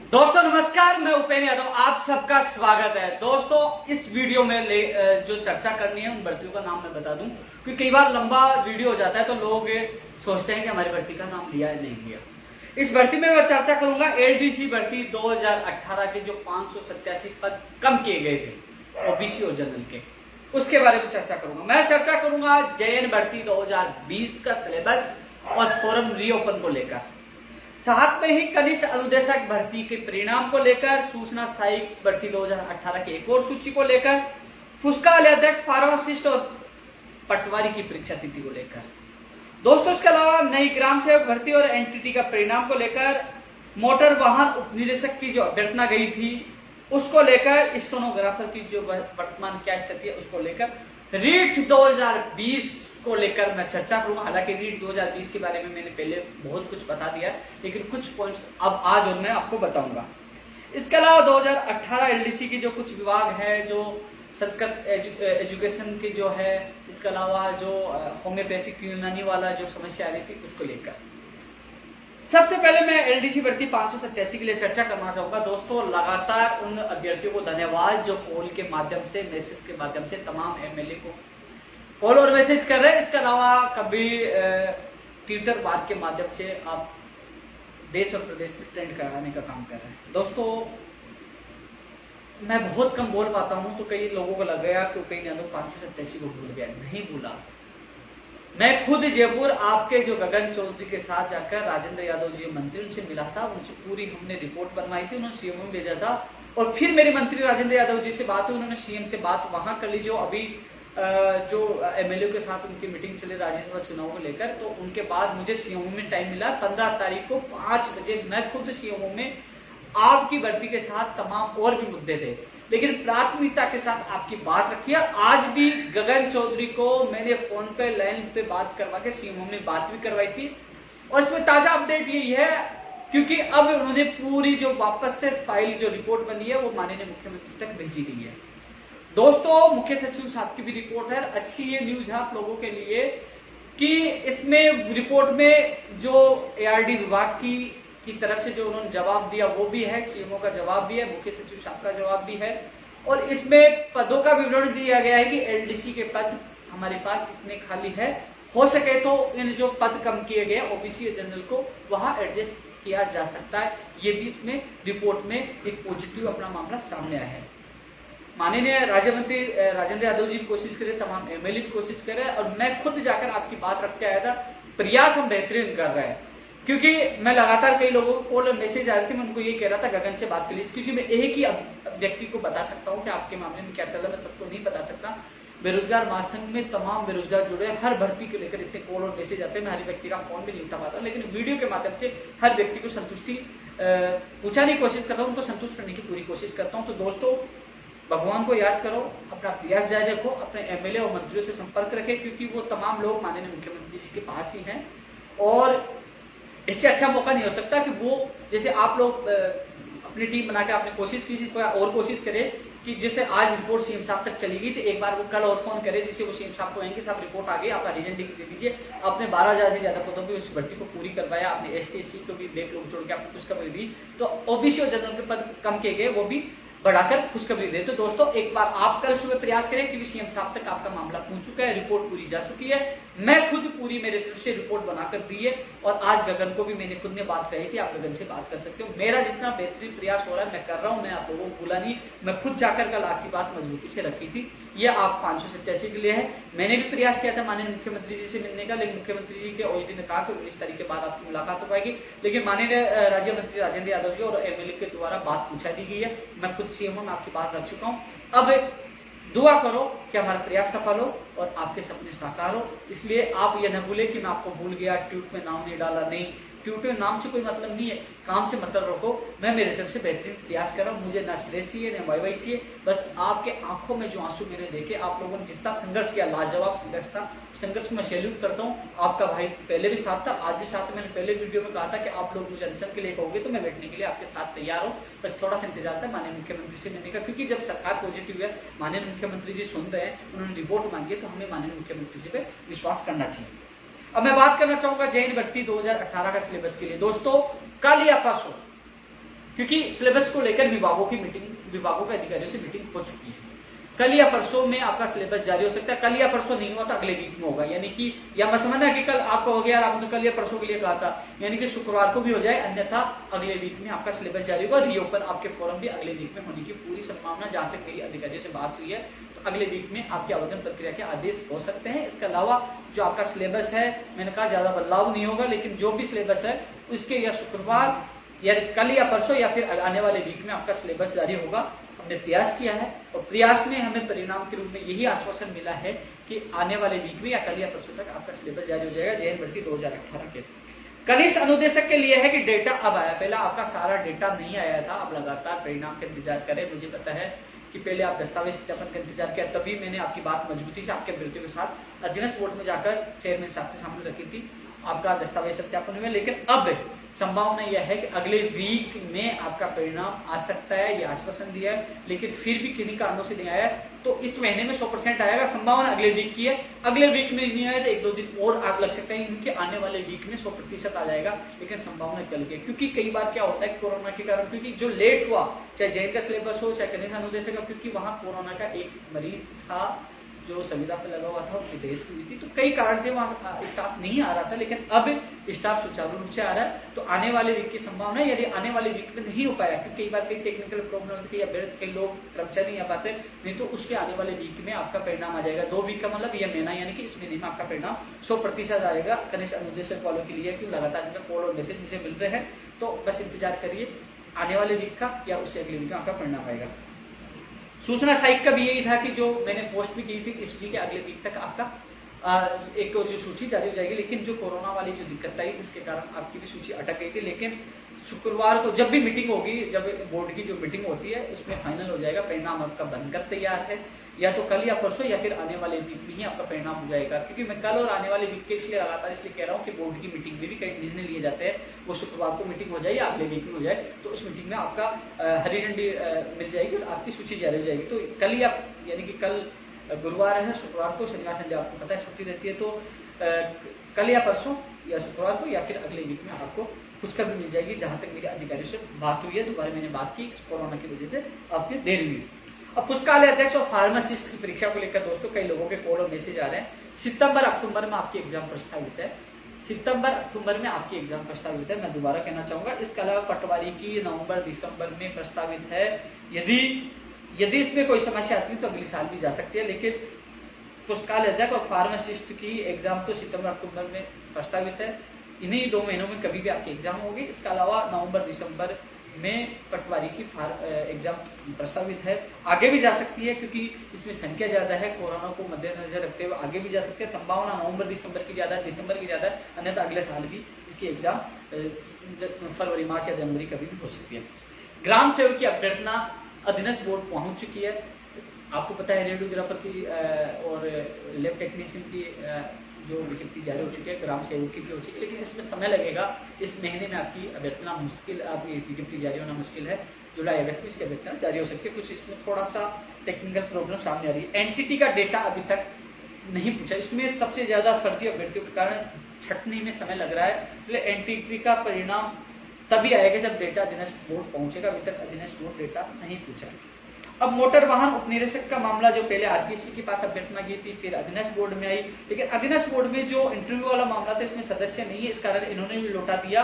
दोस्तों नमस्कार, मैं उपेंद्र यादव, आप सबका स्वागत है। दोस्तों इस वीडियो में जो चर्चा करनी है उन भर्तियों का नाम मैं बता दूं, क्योंकि कई बार लंबा वीडियो हो जाता है तो लोग सोचते हैं कि हमारी भर्ती का नाम लिया है नहीं लिया। इस भर्ती में मैं चर्चा करूंगा एलडीसी भर्ती 2018 के जो 587 पद कम किए गए थे ओबीसी और जनरल के, उसके बारे में चर्चा करूंगा। मैं चर्चा करूंगा जेएन भर्ती 2020 का सिलेबस और फॉर्म रीओपन को लेकर, साथ में ही कनिष्ठ अनुदेशक भर्ती के परिणाम को लेकर, सूचना सहायक भर्ती 2018 की एक और सूची को लेकर, पुस्तकालय अध्यक्ष, फार्मासिस्ट और पटवारी की परीक्षा तिथि को लेकर। दोस्तों इसके अलावा नई ग्राम सेवक भर्ती और एनटीटी का परिणाम को लेकर, मोटर वाहन उपनिदेशक की जो अभ्यर्थना गई थी उसको लेकर, स्टेनोग्राफर की जो वर्तमान क्या स्थिति है उसको लेकर, रीट 2020 को लेकर मैं चर्चा करूंगा। हालांकि रीट 2020 के बारे में मैंने पहले बहुत कुछ बता दिया, लेकिन कुछ पॉइंट्स अब आज और मैं आपको बताऊंगा। इसके अलावा 2018 एलडीसी की जो कुछ विभाग है, जो संस्कृत एजुकेशन की जो है, इसके अलावा जो होम्योपैथिक यूनानी वाला जो समस्या आ रही थी उसको लेकर। सबसे पहले मैं एलडीसी भर्ती 587 के लिए चर्चा करना चाहूंगा। दोस्तों लगातार उन अभ्यर्थियों को धन्यवाद जो कॉल के माध्यम से, मैसेज के माध्यम से तमाम एमएलए को कॉल और मैसेज कर रहे हैं। इसके अलावा कभी ट्विटर बार के माध्यम से आप देश और प्रदेश में ट्रेंड कराने का काम कर रहे हैं। दोस्तों मैं बहुत कम बोल पाता हूं, तो कई लोगों को लग गया कि उपेंद्र यादव 587 को भूल गया। नहीं भूला, मैं खुद जयपुर आपके जो गगन चौधरी के साथ जाकर राजेंद्र यादव जी मंत्री उनसे मिला था, उनसे पूरी हमने रिपोर्ट बनवाई थी, उन्होंने सीएम में भेजा था। और फिर मेरी मंत्री राजेंद्र यादव जी से बात हुई, उन्होंने सीएम से बात वहां कर ली। जो अभी जो एमएलए के साथ उनकी मीटिंग चली राज्यसभा चुनाव को लेकर, तो उनके बाद मुझे सीएमओ में टाइम मिला। 15 तारीख को 5 बजे मैं खुद सीएमओ में आपकी भर्ती के साथ तमाम और भी मुद्दे थे, लेकिन प्राथमिकता के साथ आपकी बात रखी है। आज भी गगन चौधरी को मैंने फोन पे लाइन पे बात करवा के सीएमओ में बात भी करवाई थी, और इसमें ताजा अपडेट यही है, क्योंकि अब उन्होंने पूरी जो वापस से फाइल जो रिपोर्ट बनी है वो माननीय मुख्यमंत्री तक भेजी गई है। दोस्तों मुख्य सचिव साहब की भी रिपोर्ट है। अच्छी ये न्यूज है आप लोगों के लिए कि इसमें रिपोर्ट में जो एआरडी विभाग की तरफ से जो उन्होंने जवाब दिया वो भी है, सीएमओ का जवाब भी है, मुख्य सचिव साहब का जवाब भी है, और इसमें पदों का विवरण दिया गया है कि एलडीसी के पद हमारे पास इतने खाली है, हो सके तो इन जो पद कम किए गए ओबीसी जनरल को वहां एडजस्ट किया जा सकता है। ये भी इसमें रिपोर्ट में एक पॉजिटिव अपना मामला सामने आया है। माननीय राज्य मंत्री राजेंद्र यादव जी भी कोशिश करे, तमाम एमएलए भी कोशिश करे, और मैं खुद जाकर आपकी बात रख के आया था। प्रयास हम बेहतरीन कर रहे हैं, क्योंकि मैं लगातार कई लोगों को कॉल और मैसेज आ रहे थे, मैं उनको ये कह रहा था गगन से बात कर लीजिए, क्योंकि मैं एक ही व्यक्ति को बता सकता हूँ कि आपके मामले में क्या चल रहा है, मैं सबको नहीं बता सकता। बेरोजगार महासंघ में तमाम बेरोजगार जुड़े, हर भर्ती को लेकर इतने कॉल और मैसेज आते हैं, मैं हर व्यक्ति का फोन भी नहीं उठा पाता, लेकिन वीडियो के माध्यम से हर व्यक्ति को संतुष्टि पूछाने की कोशिश करता हूँ, उनको संतुष्ट करने की पूरी कोशिश करता हूँ। तो दोस्तों भगवान को याद करो, अपना प्रयास जारी रखो, अपने एमएलए और मंत्रियों से संपर्क रखें, क्योंकि वो तमाम लोग माननीय मुख्यमंत्री जी के पास ही हैं, और इससे अच्छा मौका नहीं हो सकता कि वो जैसे आप लोग अपनी टीम बना के आपने कोशिश की, कोई और कोशिश करे कि जैसे आज रिपोर्ट सीएम साहब तक चली गई, तो एक बार वो कल और फोन करे, जिससे वो सीएम साहब को कहेंगे साहब रिपोर्ट आ गई, आपका रीजन लिख दे दीजिए। आपने 12,000 से ज्यादा पदों की उस भर्ती को पूरी करवाया, आपने एसटी एससी को भी बैकलॉग छोड़ के आपको खुशखबरी दी, तो ओबीसी और जनरल के पद कम किए गए वो भी बढ़ाकर खुशखबरी दे। तो दोस्तों एक बार आप कल सुबह प्रयास करें, क्योंकि सीएम साहब तक आपका मामला पहुंच चुका है, रिपोर्ट पूरी जा चुकी है, मैं खुद पूरी मेरे तरफ से रिपोर्ट बनाकर दी है, और आज गगन को भी मैंने खुद ने बात कही थी, आप गगन से बात कर सकते हो। मेरा जितना बेहतरीन प्रयास हो रहा है मैं कर रहा हूं, मैं आप लोगों को भूला नहीं, मैं खुद जाकर कल आपकी बात मजबूती से रखी थी। ये आप 587 के लिए है। मैंने भी प्रयास किया था माननीय मुख्यमंत्री जी से मिलने का, लेकिन मुख्यमंत्री जी के ओएसडी ने कहा कि 19 तारीख के बाद आपकी मुलाकात हो पाएगी, लेकिन माननीय राज्य मंत्री राजेंद्र यादव जी और एमएलए के द्वारा बात पूछा दी गई है। मैं खुद सीएम में आपकी बात रख चुका हूँ। अब दुआ करो कि हमारा प्रयास सफल हो और आपके सपने साकार हो। इसलिए आप ये न भूले कि मैं आपको भूल गया, ट्वीट में नाम नहीं डाला, नहीं, ट्वीट में नाम से कोई मतलब नहीं है, काम से मतलब रखो। मैं मेरे तरफ से बेहतरीन प्रयास कर रहा हूँ, मुझे ना श्रेय चाहिए ना वाई चाहिए, बस आपके आंखों में जो आंसू मेरे देखे, आप लोगों ने जितना संघर्ष किया, लाजवाब संघर्ष था, संघर्ष को मैं सैल्यूट करता हूँ। आपका भाई पहले भी साथ था, आज भी साथ है। मैंने पहले वीडियो में कहा था कि आप लोग मुझे अनशन के लिए कहोगे तो मैं बैठने के लिए आपके साथ तैयार हूँ, बस थोड़ा सा इंतजार था माननीय मुख्यमंत्री से मिलने का, क्योंकि जब सरकार पॉजिटिव है, माननीय मुख्यमंत्री जी सुन रहे हैं, उन्होंने रिपोर्ट मांगी है, तो हमें माननीय मुख्यमंत्री जी पे विश्वास करना चाहिए। अब मैं बात करना चाहूंगा जेएन भर्ती 2018 का सिलेबस के लिए। दोस्तों कल या परसों क्योंकि सिलेबस को लेकर विभागों के अधिकारियों से मीटिंग हो चुकी है। कल या परसों में आपका सिलेबस जारी हो सकता है। कल या परसों नहीं हुआ तो अगले वीक में होगा, यानी कि या मैं समझना कि कल आपका हो गया, आपने कल या परसों के लिए कहा था, यानी कि शुक्रवार को भी हो जाए, अन्यथा अगले वीक में आपका सिलेबस जारी होगा। रीओपन आपके फॉर्म भी अगले वीक में होने की पूरी संभावना, जहां तक मेरी अधिकारियों से बात हुई है, तो अगले वीक में आपके आवेदन प्रक्रिया के आदेश हो सकते हैं। इसके अलावा जो आपका सिलेबस है, मैंने कहा ज्यादा बदलाव नहीं होगा, लेकिन जो भी सिलेबस है उसके या शुक्रवार या कल या परसों या फिर आने वाले वीक में आपका सिलेबस जारी होगा। हमने प्रयास किया है और प्रयास में हमें परिणाम के रूप में यही आश्वासन मिला है कि आने वाले वीक में या कल या परसों तक आपका सिलेबस जारी हो जाएगा जेएन भर्ती 2018 के। कनिष्ठ अनुदेशक के लिए है कि डेटा अब आया, पहले आपका सारा डेटा नहीं आया था, अब लगातार परिणाम का इंतजार करें। मुझे पता है कि पहले आप दस्तावेज सत्यापन का इंतजार किया, तभी मैंने आपकी बात मजबूती से आपके अभ्यर्थियों के साथ अधीनस्थ बोर्ड में जाकर चेयरमैन साहब के सामने रखी थी, आपका दस्तावेज सत्यापन हुआ। लेकिन अब संभावना यह है कि अगले वीक में आपका परिणाम आ सकता है, यह आश्वासन दिया है, लेकिन फिर भी किन्हीं कारणों से नहीं आया, तो इस महीने में 100% आएगा। संभावना अगले वीक की है, अगले वीक में नहीं आया तो 1-2 दिन और आग लग सकता है, इनके आने वाले वीक में 100% आ जाएगा, लेकिन संभावना कल की। क्योंकि कई बार क्या होता है कोरोना के कारण, क्योंकि जो लेट हुआ, चाहे जेएन का सिलेबस हो चाहे कनिष्ठ अनुदेशक, क्योंकि वहां कोरोना का एक मरीज था जो संविदा पे लगा हुआ था, उनकी डेथ हुई थी, तो कई कारण थे, वहाँ स्टाफ नहीं आ रहा था, लेकिन अब स्टाफ सुचारू रूप से आ रहा है। तो आने वाले वीक की संभावना है, यदि आने वाले वीक में नहीं हो पाया, क्योंकि कई बार कई टेक्निकल प्रॉब्लम होती है या कई लोग कर्मचारी नहीं आ पाते, नहीं तो उसके आने वाले वीक में आपका परिणाम आ जाएगा। 2 वीक का मतलब यह महीना, यानी कि इस महीने में आपका परिणाम 100% आएगा। कनिष्ठ अनुदेशक वालों के लिए कि लगातार इनका कॉल और मैसेज मुझे मिल रहे हैं, तो बस इंतजार करिए आने वाले वीक का या उससे अगले वीक का आपका परिणाम आएगा। सूचना साइट का भी यही था कि जो मैंने पोस्ट भी की थी, इस वीक के अगले वीक तक आपका एक जो सूची जारी हो जाएगी, लेकिन जो कोरोना वाली जो दिक्कत आई जिसके कारण आपकी भी सूची अटक गई थी, लेकिन शुक्रवार को जब भी मीटिंग होगी, जब बोर्ड की जो मीटिंग होती है उसमें फाइनल हो जाएगा, परिणाम आपका बनकर तैयार है, या तो कल या परसों या फिर आने वाले वीक में ही आपका परिणाम हो जाएगा। क्योंकि मैं कल और आने वाले वीक के इसलिए लगातार इसलिए कह रहा हूँ कि बोर्ड की मीटिंग में भी कई निर्णय लिए जाते हैं, वो शुक्रवार को मीटिंग हो जाए या अगले वीक में हो जाए, तो उस मीटिंग में आपका हरी झंडी मिल जाएगी और आपकी सूची जारी हो जाएगी। तो कल ही आप, यानी कि कल गुरुवार है, शुक्रवार को, शनिवार संडे आपको पता है छुट्टी रहती है, तो कल या परसों या शुक्रवार को या फिर अगले वीक में आपको खुशखबरी मिल जाएगी। जहां तक मेरे अधिकारियों से बात हुई है, दोबारा मैंने बात की, कोरोना की वजह से आपने देर हुई। अब पुस्तकालय अध्यक्ष और फार्मासिस्ट की परीक्षा को लेकर दोस्तों कई लोगों के कॉल और मैसेज आ रहे हैं। सितंबर अक्टूबर में आपकी एग्जाम प्रस्तावित है, सितंबर अक्टूबर में आपकी एग्जाम प्रस्तावित है, मैं दोबारा कहना चाहूंगा। इसके अलावा पटवारी की नवंबर दिसंबर में प्रस्तावित है। यदि इसमें कोई समस्या आती है तो अगले साल भी जा सकती है, लेकिन पुस्तकालय अध्यक्ष और फार्मासिस्ट की एग्जाम तो सितंबर अक्टूबर में प्रस्तावित है। इन्हीं 2 महीनों में कभी भी आपकी एग्जाम होगी। इसके अलावा नवंबर दिसंबर में पटवारी की एग्जाम प्रस्तावित है, आगे भी जा सकती है क्योंकि इसमें संख्या ज्यादा है, कोरोना को मद्देनजर रखते हुए आगे भी जा सकते हैं। संभावना नवंबर दिसंबर की ज्यादा है, दिसंबर की ज्यादा है, अन्यथा अगले साल भी इसकी एग्जाम फरवरी मार्च या जनवरी कभी भी हो सकती है। ग्राम सेवक की अभ्यर्थना अधीनस्थ बोर्ड पहुंच चुकी है। आपको पता है रेडियोग्राफर की और लैब टेक्नीशियन की जो विज्ञप्ति जारी हो चुकी है, ग्राम सेवक की भी हो चुकी है, लेकिन इसमें समय लगेगा। इस महीने में आपकी अभ्यर्थना मुश्किल, आपकी विज्ञप्ति जारी होना मुश्किल है। जुलाई अगस्त में इसकी अभ्यर्थना जारी हो सकती है। कुछ इसमें थोड़ा सा टेक्निकल प्रॉब्लम सामने आ रही है। एनटीटी का डेटा अभी तक नहीं पूछा, इसमें सबसे ज्यादा फर्जी अभ्यर्थियों के कारण छटनी में समय लग रहा है, इसलिए एनटीटी का परिणाम तभी आएगा जब डेटा अधीनस्थ बोर्ड पहुंचेगा। अभी तक अधीनस्थ बोर्ड डेटा नहीं पूछा। अब मोटर वाहन उपनिरीक्षक का मामला, जो पहले आरपीएससी के पास अभ्यर्थना की थी, फिर अधीनस्थ बोर्ड में आई, लेकिन अधीनस्थ बोर्ड में जो इंटरव्यू वाला मामला था इसमें सदस्य नहीं है, इस कारण इन्होंने भी लौटा दिया।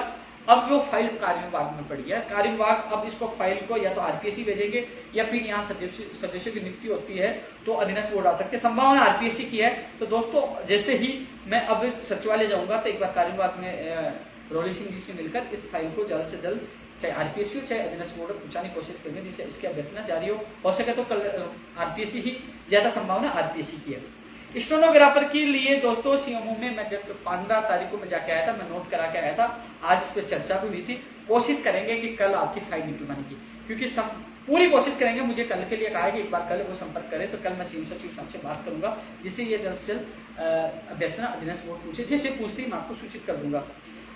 अब वो फाइल कार्य विभाग में पड़ी है। कार्य विभाग अब इसको फाइल को या तो आरपीएससी भेजेंगे या फिर यहाँ सदस्यों की नियुक्ति होती है तो अधीनस्थ बोर्ड आ सकते हैं। संभावना आरपीएससी की है। तो दोस्तों जैसे ही मैं अब सचिवालय जाऊंगा तो एक बार कार्य विभाग में रोली सिंह जी से मिलकर इस फाइल को जल्द से जल्द चाहे आरपीएससी हो चाहे अधीनस्थ बोर्ड पूछने की कोशिश करेंगे, जिससे इसकी अभ्यर्थना जारी हो सके तो कल आरपीएससी ही, ज्यादा संभावना आरपीएससी की है। स्टेनोग्राफर के लिए दोस्तों सीएमओ में मैं जब 15 तारीख को मैं जाके आया था, मैं नोट करा के आया था, आज इस पर चर्चा भी हुई थी। कोशिश करेंगे कि कल आपकी फाइल निकलवाने की, क्योंकि सब पूरी कोशिश करेंगे। मुझे कल के लिए कहा है कि एक बार कल वो संपर्क करे, तो कल मैं सीएम सचिव साहब से बात करूंगा, जिससे ये जल्द से जल्द अभ्यर्थना अधीनस्थ बोर्ड पूछे, जैसे पूछती मैं आपको सूचित कर दूंगा।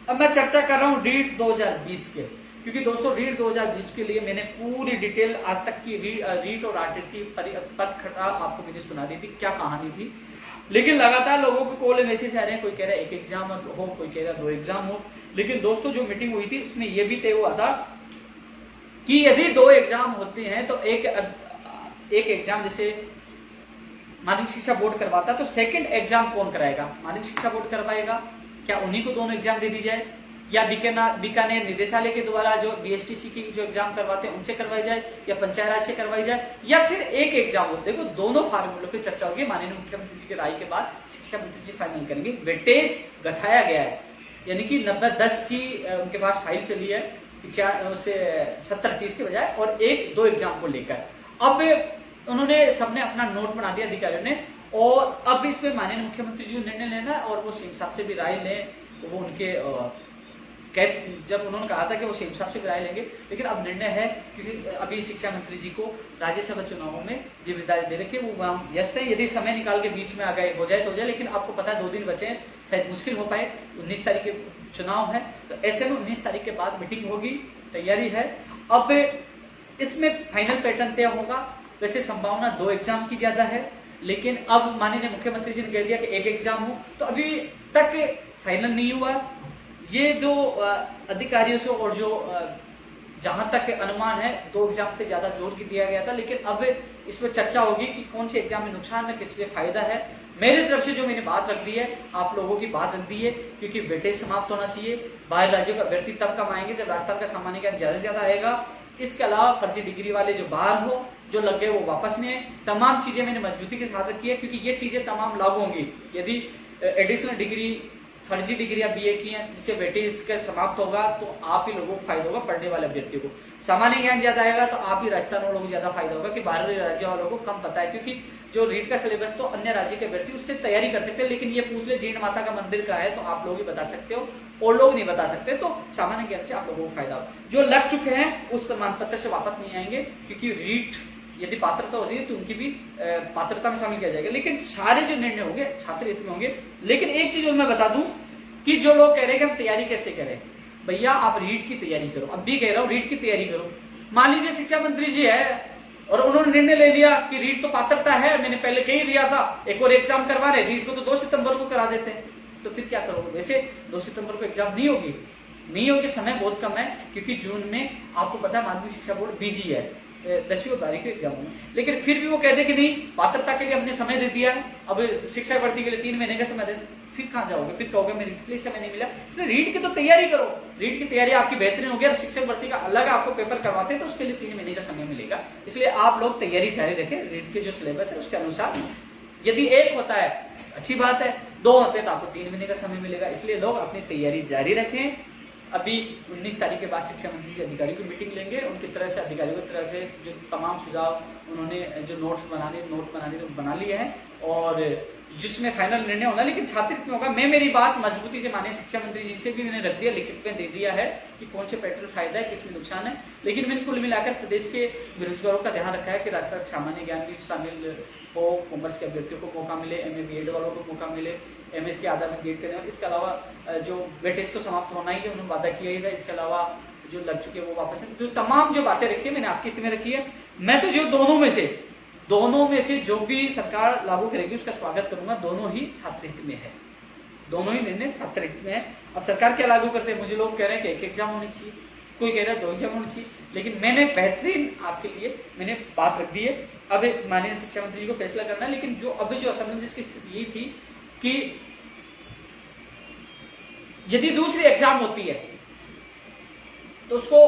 अब मैं चर्चा कर रहा हूँ रीट 2020 के, क्योंकि दोस्तों रीट 2020 के लिए मैंने पूरी डिटेल आज तक की रीट और आरटीटी की पद खटाव आपको मैंने सुना दी थी, क्या कहानी थी। लेकिन लगातार लोगों के कॉल मैसेज आ रहे हैं, कोई कह रहा है 1 एग्जाम हो, कोई कह रहा है 2 एग्जाम हो। लेकिन दोस्तों जो मीटिंग हुई थी उसमें यह भी तय हुआ था कि यदि 2 एग्जाम होते हैं तो एक एग्जाम जैसे माध्यमिक शिक्षा बोर्ड करवाता तो सेकंड एग्जाम कौन कराएगा? माध्यमिक शिक्षा बोर्ड करवाएगा। क्या उन्हीं को दोनों एग्जाम दे दी जाए, या बीकानेर निदेशालय के द्वारा जो बीएसटीसी की जो एग्जाम करवाते हैं उनसे करवाई जाए, या पंचायत राज से करवाई जाए, या फिर एक एग्जाम हो? देखो दोनों फार्मूलों की चर्चा होगी। माननीय मुख्यमंत्री जी की राय के बाद शिक्षा मंत्री जी फाइनल करेंगे। वेटेज घटाया गया है, यानी कि 90-10 की उनके पास फाइल चली है 70-30 के बजाय, और 1-2 एग्जाम को लेकर अब उन्होंने सबने अपना नोट बना दिया अधिकारियों ने, और अब इसमें माननीय मुख्यमंत्री जी निर्णय लेना है और वो सीएम साहब से भी राय लें। तो वो उनके जब उन्होंने कहा था कि वो सीएम साहब से भी राय लेंगे, लेकिन अब निर्णय है क्योंकि अभी शिक्षा मंत्री जी को राज्यसभा चुनावों में जिम्मेदारी दे रखी है, वो वहां व्यस्त है। यदि समय निकाल के बीच में आ गए हो जाए तो हो जाए, लेकिन आपको पता है 2 दिन बचे हैं, शायद मुश्किल हो पाए। 19 तारीख के चुनाव है, तो ऐसे में 19 तारीख के बाद मीटिंग होगी, तैयारी है। अब इसमें फाइनल पैटर्न तय होगा। वैसे संभावना 2 एग्जाम की ज्यादा है, लेकिन अब माननीय मुख्यमंत्री जी ने कह दिया कि 1 एग्जाम हो, तो अभी तक फाइनल नहीं हुआ। ये जो अधिकारियों से और जो जहां तक अनुमान है 2 एग्जाम पे ज्यादा जोर दिया गया था, लेकिन अब इसमें चर्चा होगी कि कौन से एग्जाम में नुकसान है, किस में फायदा है। मेरी तरफ से जो मैंने बात रख दी है, आप लोगों की बात रख दी है, क्योंकि वेटेज समाप्त होना चाहिए। बाहर राज्यों का अभ्यर्थी तब कम आएंगे जब राजस्थान का सामान्य ज्ञान ज्यादा से ज्यादा आएगा। इसके अलावा फर्जी डिग्री वाले जो बाहर हो, जो लग गए वो वापस नहीं है। तमाम चीजें मैंने मजबूती के साथ रखी है, क्योंकि ये चीजें तमाम लागू होंगी। यदि एडिशनल डिग्री, फर्जी डिग्रियां बीए की हैं, जिससे वेटेज का समाप्त होगा, तो आप ही लोगों को फायदा होगा, पढ़ने वाले अभ्यर्थियों को। सामान्य ज्ञान ज्यादा आएगा तो आप ही राजस्थान वालों को ज्यादा फायदा होगा, कि बाहरी राज्य वालों को कम पता है। क्योंकि जो रीट का सिलेबस तो अन्य राज्य के अभ्यर्थी उससे तैयारी कर सकते हैं, लेकिन ये पूछ ले जीर्ण माता का मंदिर का है तो आप लोग ही बता सकते हो, और लोग नहीं बता सकते। तो सामान्य ज्ञान से आप लोगों को फायदा होगा। जो लग चुके हैं उस प्रमाण पत्र से वापस नहीं आएंगे, क्योंकि रीट यदि पात्रता होती है तो उनकी भी पात्रता में शामिल किया जाएगा। लेकिन सारे जो निर्णय होंगे छात्र हित में होंगे। लेकिन एक चीज मैं बता दूं कि जो लोग कह रहे हैं कि हम तैयारी कैसे करें, भैया आप रीट की तैयारी करो। अब भी कह रहा हूं रीट की तैयारी करो। मान लीजिए शिक्षा मंत्री जी है और उन्होंने निर्णय ले लिया कि रीट तो पात्रता है, मैंने पहले कह ही दिया था, एक और एग्जाम करवा रहे, रीट को तो 2 सितंबर को करा देते हैं, तो फिर क्या करोगे? वैसे 2 सितंबर को एग्जाम नहीं होगी, समय बहुत कम है, क्योंकि जून में आपको पता है माध्यमिक शिक्षा बोर्ड बिजी है 10वीं और 12वीं के एग्जाम में। लेकिन फिर भी वो कहते कि नहीं, पात्रता के लिए हमने समय दे दिया है, अब शिक्षा भर्ती के लिए 3 महीने का समय देते, फिर कहां जाओगे? फिर कहोगे मेरे लिए समय नहीं मिला। इसलिए रीट की तो तैयारी करो, रीट की तैयारी आपकी बेहतरीन होगी। और शिक्षक भर्ती का अलग आपको पेपर करवाते हैं तो उसके लिए 3 महीने का समय मिलेगा। इसलिए आप लोग तैयारी जारी रखें, रीट के जो सिलेबस है उसके अनुसार। यदि 1 होता है अच्छी बात है, 2 होते हैं तो आपको 3 महीने का समय मिलेगा। इसलिए लोग अपनी तैयारी जारी रखें। अभी 19 तारीख के बाद शिक्षा मंत्री जी अधिकारियों की मीटिंग लेंगे, उनकी तरह से अधिकारियों की तरफ से जो तमाम सुझाव उन्होंने जो नोट बनाने तो बना लिए हैं, और जिसमें फाइनल निर्णय होना। लेकिन छात्र में होगा। मैं मेरी बात मजबूती से माननीय शिक्षा मंत्री जी से भी मैंने रख दिया, लिखित में दे दिया है कि कौन से पैटर्न फायदा है, किसमें नुकसान है। लेकिन मैंने कुल मिलाकर प्रदेश के बेरोजगारों का ध्यान रखा है कि राष्ट्रीय सामान्य ज्ञान भी शामिल हो, कॉमर्स के अभ्यर्थियों को मौका मिले, MA BEd वालों को मौका मिले, MS के आधार में BEd करें। इसके अलावा जो वेटेज तो समाप्त होना ही है, उन्होंने वादा किया ही था। इसके अलावा जो लग चुके हैं वो वापस है। जो तमाम जो बातें रखी है मैंने आपके हित में रखी है। मैं तो जो दोनों में से जो भी सरकार लागू करेगी उसका स्वागत करूंगा। दोनों ही छात्र हित में है, दोनों ही निर्णय छात्र हित में है। अब सरकार क्या लागू करते हैं? मुझे लोग कह रहे हैं कि 1 एग्जाम होनी चाहिए, कोई कह रहा है 2 एग्जाम होनी चाहिए, लेकिन मैंने बेहतरीन आपके लिए मैंने बात रख दी है। अब माननीय शिक्षा मंत्री जी को फैसला करना है। लेकिन जो अभी जो असमंजस की स्थिति यही थी कि यदि दूसरी एग्जाम होती है तो उसको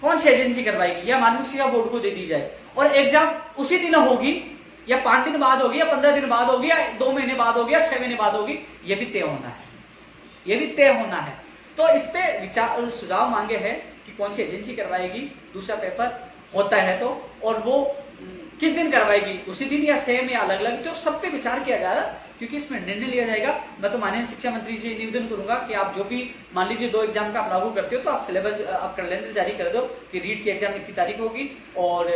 कौन सी एजेंसी करवाएगी, या माध्यमिक शिक्षा बोर्ड को दे दी जाए, और एग्जाम उसी दिन होगी या 5 दिन बाद होगी या 15 दिन बाद होगी या 2 महीने बाद होगी या 6 महीने बाद होगी, ये भी तय होना है। तो इस पे विचार सुझाव मांगे हैं कि कौन सी एजेंसी करवाएगी दूसरा पेपर होता है तो, और वो किस दिन करवाएगी, उसी दिन या सेम या अलग अलग, तो सब पे विचार किया जा रहा है, क्योंकि इसमें निर्णय लिया जाएगा। मैं तो माननीय शिक्षा मंत्री जी निवेदन करूंगा कि आप जो भी मान लीजिए 2 एग्जाम का आप लागू करते हो तो आप सिलेबस, आप कैलेंडर जारी कर दो कि रीट की एग्जाम इतनी तारीख होगी और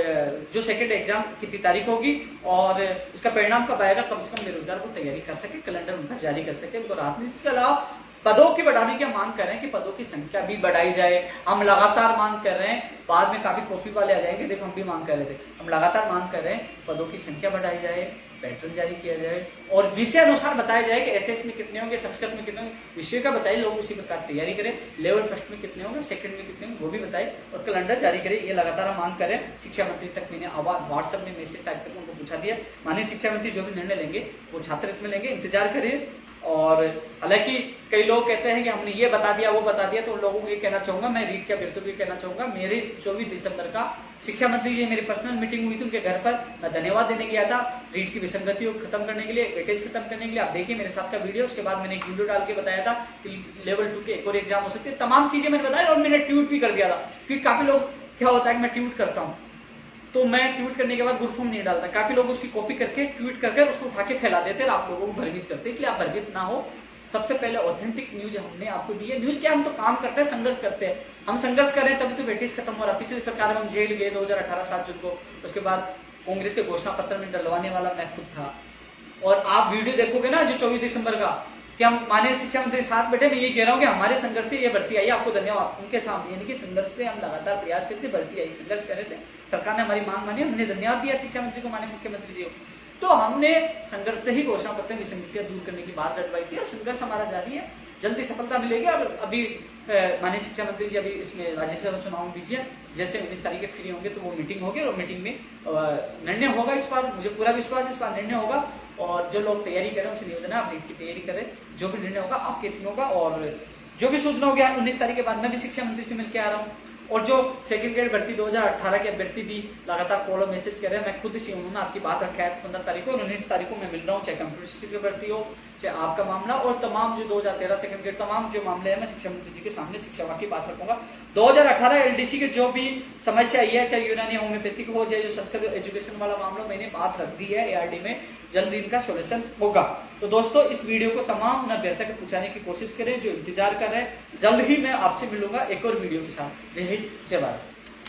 जो सेकंड एग्जाम कितनी तारीख होगी, और उसका परिणाम कब आएगा, कम से कम बेरोजगार को तैयारी कर सके, कैलेंडर उनका जारी कर सके, उनको राहत नहीं। इसके अलावा पदों की बढ़ाने की हम मांग कर रहे हैं कि पदों की संख्या भी बढ़ाई जाए। हम लगातार मांग कर रहे हैं, बाद में काफी कॉपी वाले आ जाएंगे, देखो हम भी मांग कर रहे थे, हम लगातार मांग कर रहे हैं पदों की संख्या बढ़ाई जाए, पैटर्न जारी किया जाए और विषय अनुसार बताया जाए कि एसएस में कितने होंगे, संस्कृत में कितने होंगे, विषय का बताइए, लोग उसी प्रकार तैयारी करें। लेवल फर्स्ट में कितने होंगे, सेकंड में कितने होंगे वो भी बताए और कैलेंडर जारी करें। ये लगातार हम मांग करें। शिक्षा मंत्री तक मैंने आवाज व्हाट्सएप में मैसेज टाइप करके उनको पूछा दिया। माननीय शिक्षा मंत्री जो भी निर्णय लेंगे वो छात्र हित में लेंगे, इंतजार करिए। और हालांकि कई लोग कहते हैं कि हमने ये बता दिया वो बता दिया, तो उन लोगों को ये कहना चाहूंगा, मैं रीट के अभ्यर्थियों को ये कहना चाहूंगा, मेरी 24 दिसंबर का शिक्षा मंत्री जी मेरी पर्सनल मीटिंग हुई थी उनके घर पर, मैं धन्यवाद देने गया था रीट की विसंगतियों को खत्म करने के लिए, वेटेज खत्म करने के लिए। आप देखिए मेरे साथ का वीडियो, उसके बाद मैंने एक वीडियो डाल के बताया था कि लेवल 2 के एक और एग्जाम हो सकते हैं, तमाम चीजें मैंने बताई और मैंने ट्वीट भी कर दिया था। क्योंकि काफी लोग क्या होता है कि मैं ट्वीट करता हूँ तो मैं ट्वीट करने के बाद ग्रुप में नहीं डालता, काफी लोग उसकी कॉपी करके ट्वीट करके उसको उठा के फैला देते हैं, आप लोगों को भ्रमित करते हैं, इसलिए आप भ्रमित ना हो। सबसे पहले ऑथेंटिक न्यूज हमने आपको दी है। न्यूज क्या, हम तो काम करते हैं, संघर्ष करते हैं, हम संघर्ष कर रहे हैं तभी तो वेटेज खत्म हो रहा है। पिछली सरकार में हम जेल गए 2018 7 जून को, उसके बाद कांग्रेस के घोषणा पत्र में डलवाने वाला मैं खुद था। और आप वीडियो देखोगे ना जो 24 दिसंबर का, कि हम माननीय शिक्षा मंत्री साथ बैठे, मैं ये कह रहा हूँ कि हमारे संघर्ष से ये भर्ती आई, आपको धन्यवाद उनके सामने, यानी कि संघर्ष से हम लगातार प्रयास करते भर्ती आई, संघर्ष कर रहे थे, सरकार ने हमारी मांग मानी, हमने धन्यवाद दिया शिक्षा मंत्री को, माननीय मुख्यमंत्री जी को। तो हमने संघर्ष से ही घोषणा पत्र में विसंगतियां दूर करने की बात रटवाई थी और संघर्ष हमारा जारी है, जल्दी सफलता मिलेगी। और अभी माननीय शिक्षा मंत्री जी अभी इसमें राज्यसभा चुनाव दीजिए, जैसे 19 तारीख के फ्री होंगे तो वो मीटिंग होगी और मीटिंग में निर्णय होगा। इस बार मुझे पूरा विश्वास, इस बार निर्णय होगा और जो लोग तैयारी करें उनसे निवेदन है आप नीट की तैयारी करें, जो भी निर्णय होगा आपके हित में होगा। और जो भी सूचना होगी 19 तारीख के बाद मैं भी शिक्षा मंत्री से मिलकर आ रहा हूँ। और जो सेकंड ग्रेड भर्ती 2018 के अभ्यर्थी भी लगातार कॉल और मैसेज कर रहे हैं, मैं खुद से उन्होंने आपकी बात रखा है 15 तारीख को और 19 तारीख को मैं मिल रहा हूँ, चाहे कंप्यूटर सिस्टम की भर्ती हो, चाहे आपका मामला और तमाम जो 2013 सेकंड ग्रेड तमाम जो मामले हैं मैं शिक्षा मंत्री जी के सामने शिक्षा विभाग की बात रखूंगा। 2018 एलडीसी के जो भी समस्या आई है, चाहे यूनानी होम्योपैथिक हो, चाहे जो संस्कृत एजुकेशन वाला मामला, मैंने बात रख दी है एआरडी में, जल्दी इनका सोल्यूशन होगा। तो दोस्तों इस वीडियो को तमाम अभ्यर्थियों को पूछाने की कोशिश करें जो इंतजार कर रहे हैं। जल्द ही मैं आपसे मिलूंगा एक और वीडियो के साथ। जय हिंद, जय भारत।